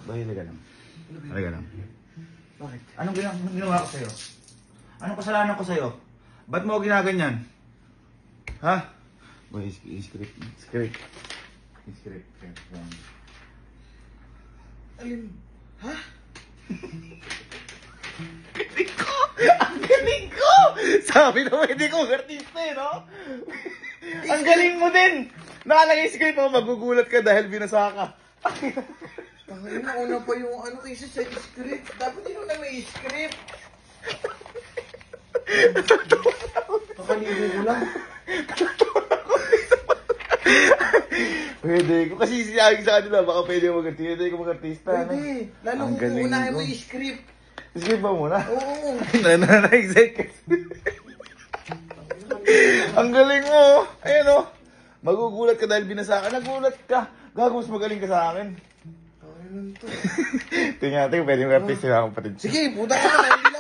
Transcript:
Bahila ka lang. Halika lang. Bakit? Anong ginawa ko sa'yo? Anong kasalanan ko sa'yo? Ba't mo ako ginaganyan? Ha? Boy, script. Alin? Ha? Ang galing ko! Sabi na pwede kong artista eh, no? Ang galing mo din! Nakalagay script mo, magugulat ka dahil binasa ka. Tangin na, una pa yung ano kaysa sa script. Dapat yun na may script. Kakaligo ko lang. Pwede ko. Kasi sinabi sa kanila, baka pwede ko mag-artista. Pwede ko mag-artista. Pwede. Lalo Ang kung galing uunahin ko. mo yung script. Script ba muna? Oo. Nananaisip ka. Ang galing mo. Ayan o. Magugulat ka dahil binasa ka. Nagulat ka. Gago, mas magaling ka sa akin. Tangin to. Tingnan natin kung pwede mag-artista na akong patid. Sige, puta ka na. Hindi